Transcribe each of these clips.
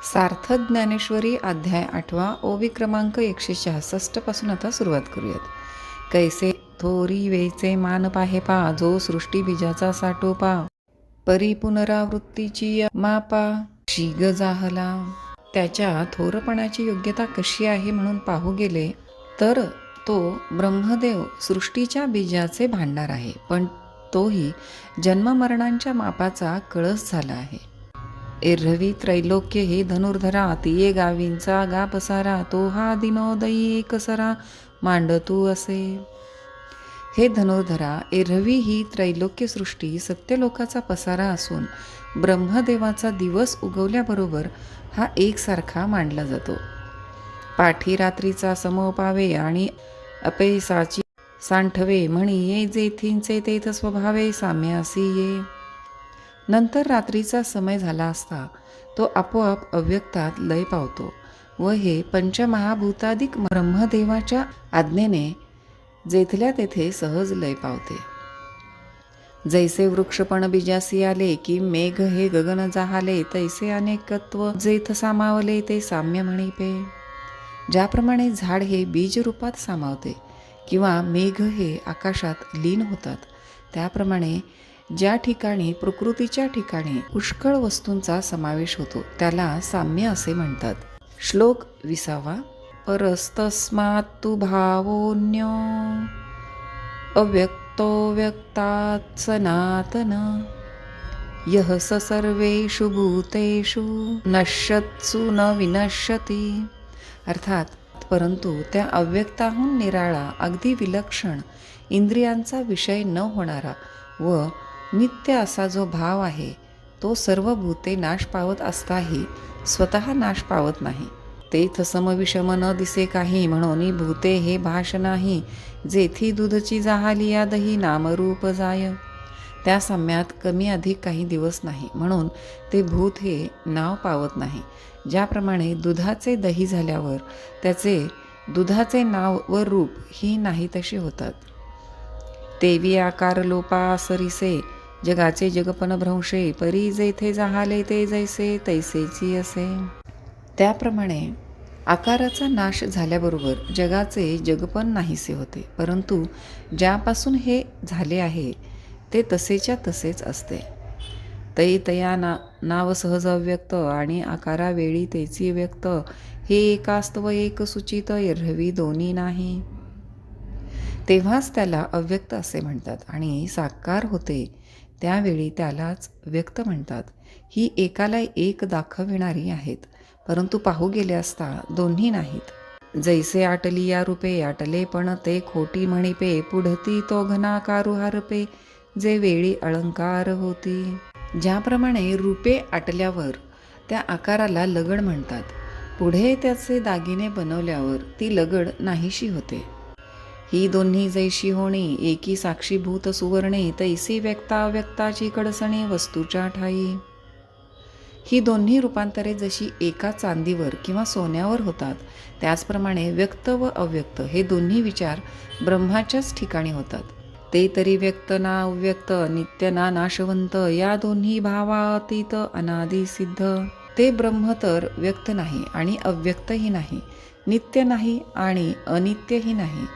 सार्थ ज्ञानेश्वरी अध्याय 8 ओवी क्रमांक 166 पासून आता सुरुवात करूयात. कैसे थोरी वेचे मान पाहे पा, जो सृष्टी बीजाचा साठोपा, परी पुनरावृत्तीची मापा शीग जाहला. त्याच्या थोरपणाची योग्यता कशी आहे म्हणून पाहू गेले तर तो ब्रह्मदेव सृष्टीच्या बीजाचे भांडार आहे, पण तोही जन्ममरणांच्या मापाचा कळस झाला आहे. एरवी त्रैलोक्य हे धनुर्धरा, तिये गावींचा गा पसारा, तो हा दिनोदयी एकसरा मांडतू असे. हे धनुर्धरा, एरवी ही त्रैलोक्य सृष्टी सत्यलोकाचा पसारा असून ब्रह्मदेवाचा दिवस उगवल्याबरोबर हा एकसारखा मांडला जातो. पाठी रात्रीचा समपावे आणि अपेसाची सांठवे म्हणी, ये जेथींचे तेथ स्वभावे साम्यासी ये. नंतर रात्रीचा समय झाला असता तो आपोआप अव्यक्तात लय पावतो व हे पंचमहाभूताधिक ब्रह्मदेवाच्या आज्ञेने जेथल्या तेथे सहज लय पावते. जैसे वृक्षपण बीजासी आले की मेघ हे गगन जाहाले, तैसे अनेकत्व जेथ सामावले ते साम्य म्हणिपे. ज्याप्रमाणे झाड हे बीज रूपात सामावते किंवा मेघ हे आकाशात लीन होतात, त्याप्रमाणे ज्या ठिकाणी प्रकृतीच्या ठिकाणी पुष्कळ वस्तूंचा समावेश होतो त्याला साम्य असे म्हणतात. श्लोक 20. परस्तस्मात्तु भावोऽन्यो अव्यक्तो व्यक्तात् सनातन, यः स सर्वेषु भूतेषु नश्यत्सु न विनश्यति. अर्थात, परंतु त्या अव्यक्ताहून निराळा, अगदी विलक्षण, इंद्रियांचा विषय न होणारा व नित्य असा जो भाव आहे तो सर्व भूते नाश पावत असताही स्वतः नाश पावत नाही. तेथ समविषम न दिसे काही, म्हणून भूते हे भाष नाही, जेथी दूधची जाहालिया दही नामरूप जाय. त्या साम्यात कमी अधिक काही दिवस नाही, म्हणून ते भूत हे नाव पावत नाही. ज्याप्रमाणे दुधाचे दही झाल्यावर त्याचे दुधाचे नाव व रूप ही नाही तशी होतात. तेवी आकार लोपा सरिसे, जगाचे जगपण भ्रंशे, परी जेथे जाहाले ते जैसे तैसेची असे. त्याप्रमाणे आकाराचा नाश झाल्याबरोबर जगाचे जगपण नाहीसे होते, परंतु ज्यापासून हे झाले आहे ते तसेच्या तसेच असते. तै तया नाव सहज अव्यक्त आणि आकारावेळी तेची व्यक्त, हे एकास्तव एक सूचित, एरवी दोन्ही नाही. तेव्हाच त्याला अव्यक्त असे म्हणतात आणि साकार होते त्यावेळी त्यालाच व्यक्त म्हणतात. ही एकाला एक दाखविणारी आहेत, परंतु पाहू गेले असता दोन्ही नाहीत. जैसे आटली या रूपे, आटले पण ते खोटी म्हणिपे, पुढती तो घनाकारू हारपे, जे वेळी अलंकार होती. ज्याप्रमाणे रूपे आटल्यावर त्या आकाराला लगड म्हणतात, पुढे त्याचे दागिने बनवल्यावर ती लगड नाहीशी होते. ही दोन्ही जैशी होणी, एकी साक्षीभूत सुवर्णे, तैसी व्यक्ताव्यक्ताची कडसणी वस्तूच्या ठाई. ही दोन्ही रूपांतरे जशी एका चांदीवर किंवा सोन्यावर होतात, त्याचप्रमाणे व्यक्त व अव्यक्त हे दोन्ही विचार ब्रह्माच्याच ठिकाणी होतात. ते तरी व्यक्त ना अव्यक्त, नित्य ना नाशवंत, या दोन्ही भावातीत अनादी सिद्ध. ते ब्रह्म तर व्यक्त नाही आणि अव्यक्तही नाही, नित्य नाही आणि अनित्यही नाही,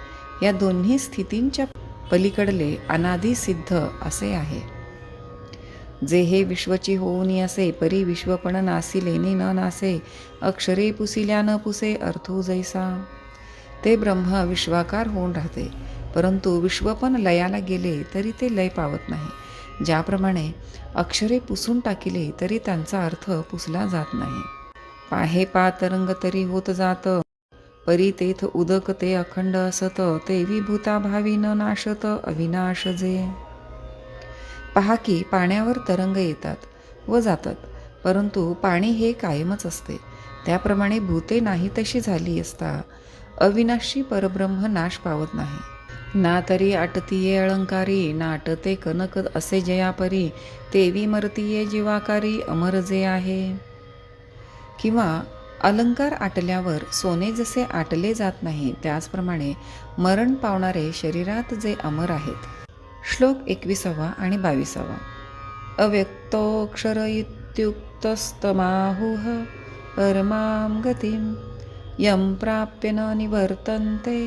या दोन्ही स्थितींच्या पलीकडले अनादी सिद्ध असे आहे. जे हे विश्वची होऊन असे, परी विश्वपण नासिलेने न नासे, अक्षरे पुसिल्या न पुसे अर्थो जैसा. ते ब्रह्म विश्वाकार होऊन राहते, परंतु विश्वपण लयाला गेले तरी ते लय पावत नाही. ज्याप्रमाणे अक्षरे पुसून टाकिले तरी त्यांचा अर्थ पुसला जात नाही. पाहे पा तरंग तरी होत जात, परी तेथ उदक ते अखंड असत, तेवी भूताभावी न नाशत अविनाश जे. पहा की पाण्यावर तरंग येतात व जातात, परंतु पाणी हे कायमच असते. त्याप्रमाणे भूते नाही तशी झाली असता अविनाशी परब्रह्म नाश पावत नाही. ना तरी आटतीये अलंकारी, नाटते कनक असे जयापरी, तेवी मरतीये जीवाकारी अमर जे आहे. किंवा अलंकार आटल्यावर सोने जसे आटले जात नाही, त्याचप्रमाणे मरण पावणारे शरीरात जे अमर आहेत. श्लोक 21 आणि 22. अव्यक्तोऽक्षर इत्युक्तस्तमाहुः परमां गतिं यं प्राप्य न निवर्तन्ते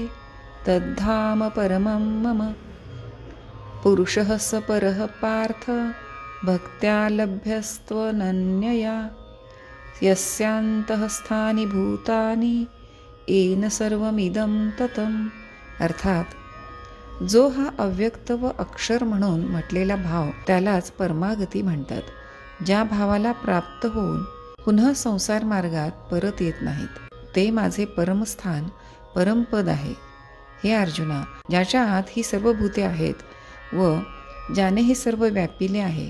तद्धाम परमं मम। पुरुषः स परः पार्थ भक्त्या लभ्यस्त्वनन्यया यस्यान्तःस्थानि भूतानि येन सर्वमिदं ततम्। अर्थात जो हा अव्यक्त व अक्षर म्हणून म्हटलेला भाव त्यालाच परमागती म्हणतात, ज्या भावाला प्राप्त होऊन पुन्हा संसार मार्गात परत येत नाहीत, ते माझे परमस्थान परमपद आहे. हे अर्जुना, ज्याच्या आत ही सर्व भूते आहेत व ज्याने हे सर्व व्यापिले आहे,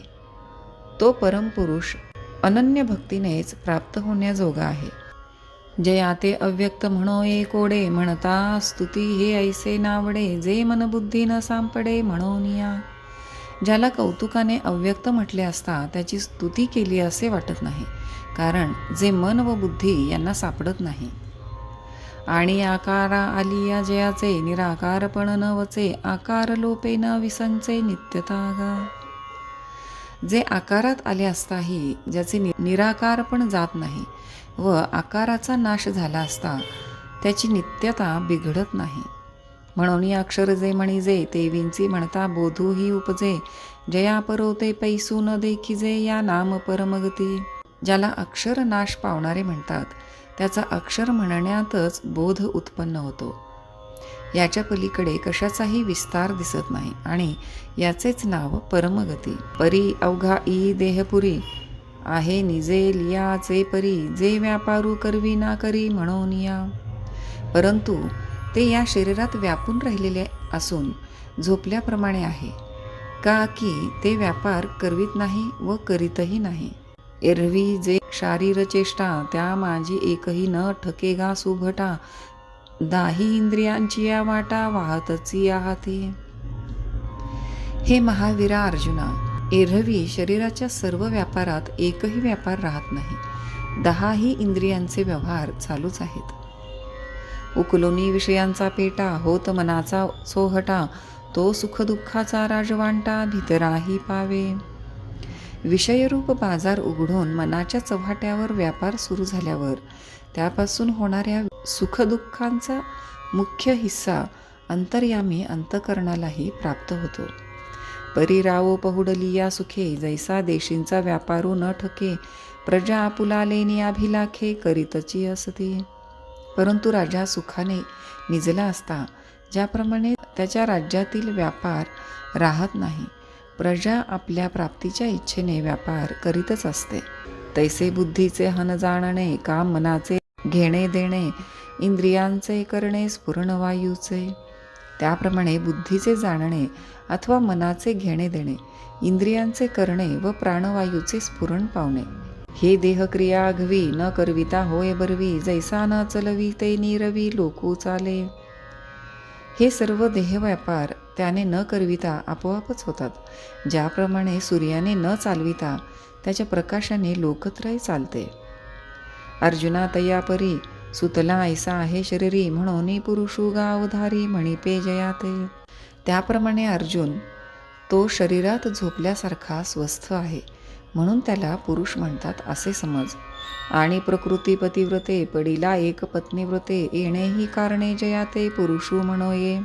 तो परमपुरुष अनन्य भक्तीनेच प्राप्त होण्याजोगा आहे. जया ते अव्यक्त म्हणो कोडे म्हणता स्तुती हे ऐसे नावडे जे मनबुद्धी न सांपडे म्हणोनिया. ज्याला कौतुकाने अव्यक्त म्हटले असता त्याची स्तुती केली असे वाटत नाही, कारण जे मन व बुद्धी यांना सापडत नाही. आणि आकारा आलिया जयाचे निराकारपण न वचे आकार लोपे न विसंचे नित्यतागा. जे आकारात आले असताही ज्याचे निराकारपण जात नाही व आकाराचा नाश झाला असता त्याची नित्यता बिघडत नाही. म्हणून अक्षर जे म्हणिजे ते विंची म्हणता बोधूही उपजे जया परोते पैसू न देखिजे या नाम परमगती. ज्याला अक्षर नाश पावणारे म्हणतात त्याचा अक्षर म्हणण्यातच बोध उत्पन्न होतो. याच्या पलीकडे कशाचाही विस्तार दिसत नाही आणि याचेच नाव परमगती. परी अवघा ई देहपुरी आहे निजे लियाचे परी जे व्यापारू करवी ना करी म्हणोनिया. परंतु ते या शरीरात व्यापून राहिलेले असून झोपल्याप्रमाणे आहे, का की ते व्यापार करवीत नाही व करीतही नाही. एरवी जे शारीर चेष्टा त्या माझी एकही न ठकेगा सुभटा दाही इंद्रियांची या वाटा वाहतची या हाती. हे महावीरा अर्जुना, एरवी शरीराच्या सर्व व्यापारात एकही व्यापार राहत नाही, 10 इंद्रियांचे व्यवहार चालूच आहेत. उकलोनी विषयांचा पेटा होत मनाचा सोहटा तो सुखदुःखाचा राजवांटा भितराही पावे. विषयरूप बाजार उघडून मनाच्या चव्हाट्यावर व्यापार सुरू झाल्यावर त्यापासून होणाऱ्या सुखदुःखांचा मुख्य हिस्सा अंतर्यामी अंतःकरणालाही प्राप्त होतो. परिरावो पहुडलिया सुखे जैसा देशींचा व्यापारू न ठके प्रजा आपुलालेनी अभिलाखे करीतची असती. परंतु राजा सुखाने निजला असता ज्याप्रमाणे त्याच्या राज्यातील व्यापार राहत नाही, प्रजा आपल्या प्राप्तीच्या इच्छेने व्यापार करीतच असते. तैसे बुद्धीचे हन जाणणे काम मनाचे घेणे देणे इंद्रियांचे करणे स्फुरण वायूचे. त्याप्रमाणे बुद्धीचे जाणणे अथवा मनाचे घेणे देणे इंद्रियांचे करणे व प्राणवायूचे स्फुरण पावणे. हे देहक्रिया आघवी न करविता होय बरवी जैसा न चलवी ते नीरवी लोकू चाले. हे सर्व देहव्यापार त्याने न करविता आपोआपच होतात, ज्याप्रमाणे सूर्याने न चालविता त्याच्या प्रकाशाने लोकत्रय चालते. अर्जुना तया परी सुतला ऐसा आहे शरीरी म्हणून पुरुषू गावधारी म्हणिपे जयाते. त्याप्रमाणे अर्जुन तो शरीरात झोपल्यासारखा स्वस्थ आहे म्हणून त्याला पुरुष म्हणतात असे समज. आणि प्रकृती पतिव्रते पडिला एक पत्नीव्रते येणेही कारणे जयाते पुरुषू म्हणोये.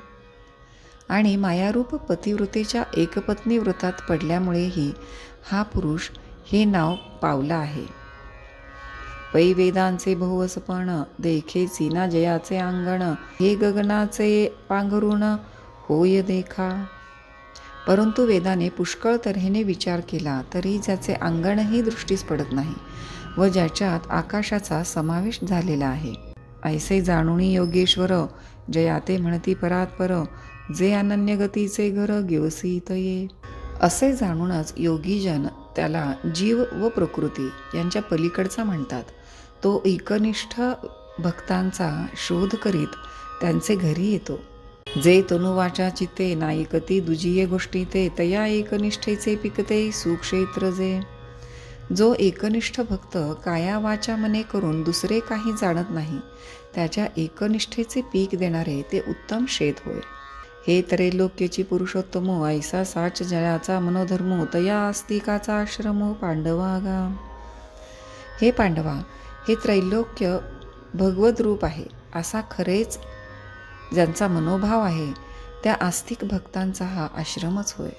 आणि मायारूप पतिव्रतेच्या एकपत्नी व्रतात पडल्यामुळेही हा पुरुष हे नाव पावला आहे. पै वेदांचे बहुवसपण देखे सीना जयाचे अंगण हे गगनाचे पांघरुण होय देखा. परंतु वेदाने पुष्कळ तऱ्हेने विचार केला तरी ज्याचे अंगणही दृष्टीस पडत नाही व ज्याच्यात आकाशाचा समावेश झालेला आहे, ऐसे जाणुनी योगेश्वर जयाते म्हणती परात्पर जे अनन्य गतीचे घर गिवसीत ये. असे जाणूनच योगीजन त्याला जीव व प्रकृती यांच्या पलीकडचा म्हणतात. तो एकनिष्ठ भक्तांचा शोध करीत त्यांचे घरी येतो. जे तनुवाचा चित्ते नायकती दुजीये गोष्टी ते तया एकनिष्ठेचे पिकते सुक्षेत्र जे. जो एकनिष्ठ भक्त काया वाचा मने करून दुसरे काही जाणत नाही, त्याच्या एकनिष्ठेचे पीक देणारे ते उत्तम शेत होय. हे त्रैलोक्याची पुरुषोत्तमो ऐसा साच जयाचा मनोधर्मो तया आस्तिकाचा आश्रमो पांडवागा. हे पांडवा, हे त्रैलोक्य भगवत रूप आहे असा खरेच ज्यांचा मनोभाव आहे त्या आस्तिक भक्तांचा हा आश्रमच होय.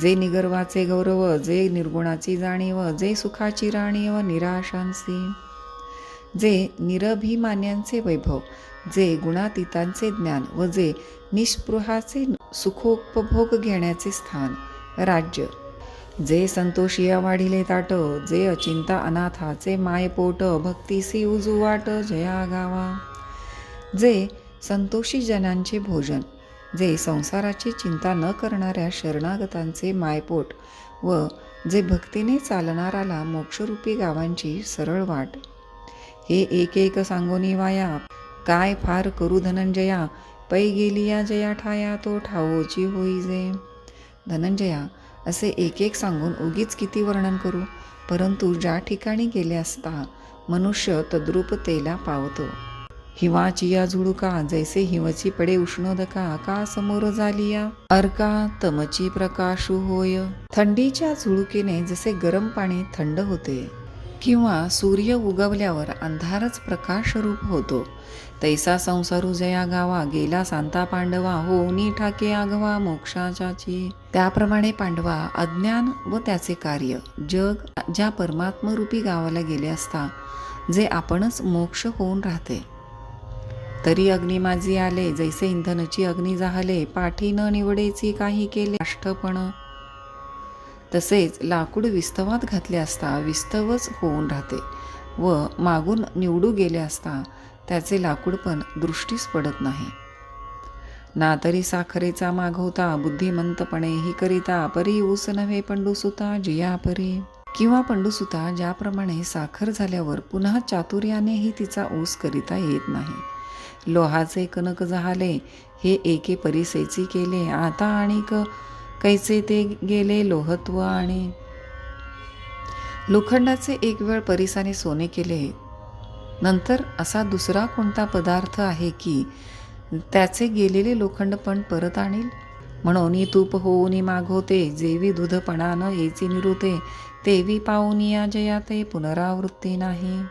जे निगर्वाचे गौरव, जे निर्गुणाची जाणीव, जे सुखाची राणीव निराशांसी, जे निरभिमान्यांचे वैभव, जे गुणातीतांचे ज्ञान व जे निस्पृहाचे सुखोपभोग घेण्याचे स्थान राज्य, जे संतोषिया वाढिले ताट, जे अचिंता अनाथाचे मायपोट, भक्तीसी उजू वाट जया गावा, जे संतोषी जनांचे भोजन, जे संसाराची चिंता न करणाऱ्या शरणागतांचे मायपोट व जे भक्तीने चालणाराला मोक्षरूपी गावांची सरळ वाट, हे एक एक सांगोनी वाया काय फार करू धनंजया, पै गेलिया जया ठाया तो ठावोची होई जे. धनंजया, असे एक एक सांगून उगीच किती वर्णन करू, परंतु ज्या ठिकाणी गेले असता मनुष्य तद्रूपतेला पावतो. हिवाची या झुळुका जैसे हिवची पडे उष्णोदका, का समोर झालिया अर्का तमची प्रकाशू होय. थंडीच्या झुळुकीने जसे गरम पाणी थंड होते किंवा सूर्य उगवल्यावर अंधारच प्रकाशरूप होतो, तैसा संसारू जया गावा गेला सांता पांडवा, होनी ठाके आघवा मोक्षाची. त्याप्रमाणे पांडवा अज्ञान व त्याचे कार्य जग ज्या परमात्मरूपी गावाला गेले असता जे आपणच मोक्ष होऊन राहते. तरी अग्नी माझी आले जैसे इंधनची अग्नी जाहले, पाठी न निवडेची काही केले अष्टपण, तसेच लाकूड विस्तवात घातले असता विस्तवच होऊन राहते व मागून निवडू गेले असता त्याचे लाकूड पण दृष्टीस पडत नाही. ना तरी साखरेचा मागवता बुद्धिमंतपणे ही करिता, परी ऊस नव्हे पंडुसुता जिया परी. किंवा पंडुसुता, ज्याप्रमाणे साखर झाल्यावर पुन्हा चातुर्यानेही तिचा ऊस करिता येत नाही. लोहाचे कनक जहाले हे एके परिसेची केले, आता आणिक कैचे ते गेले लोहत्व आणि. लोखंडाचे एक वेळ परिसाने सोने केले, नंतर असा दुसरा कोणता पदार्थ आहे की त्याचे गेलेले लोखंड पण परत आणील. म्हणून तूप होऊनी मागवते, जेवी दूधपणानं येची निरुते, तेवी पाऊनिया जयाते पुनरावृत्ती नाही.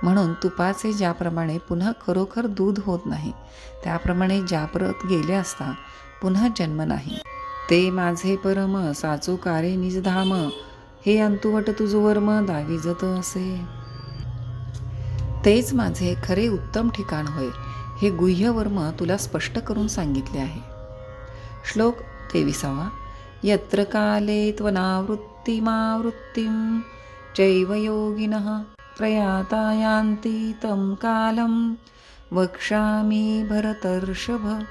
म्हणून तुपाचे ज्याप्रमाणे पुन्हा खरोखर दूध होत नाही, त्याप्रमाणे ज्या परत गेले असता पुन्हा जन्म नाही. ते माझे परम साचू कारे निजधाम, हे अंतुवट तुझ वर्म दाविजत असे. तेच माझे खरे उत्तम ठिकाण होय, हे गुह्य वर्म तुला स्पष्ट करून सांगितले आहे. श्लोक 23. यत्र काले त्वनावृत्तिमावृत्तिं चैव योगिनः प्रयाता यान्ति तं कालं वक्ष्यामि भरतर्षभ.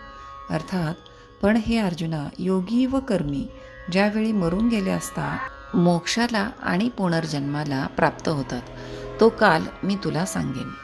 अर्थात, पण हे अर्जुना, योगी व कर्मी ज्यावेळी मरून गेले असता मोक्षाला आणि पुनर्जन्माला प्राप्त होतात तो काल मी तुला सांगेन.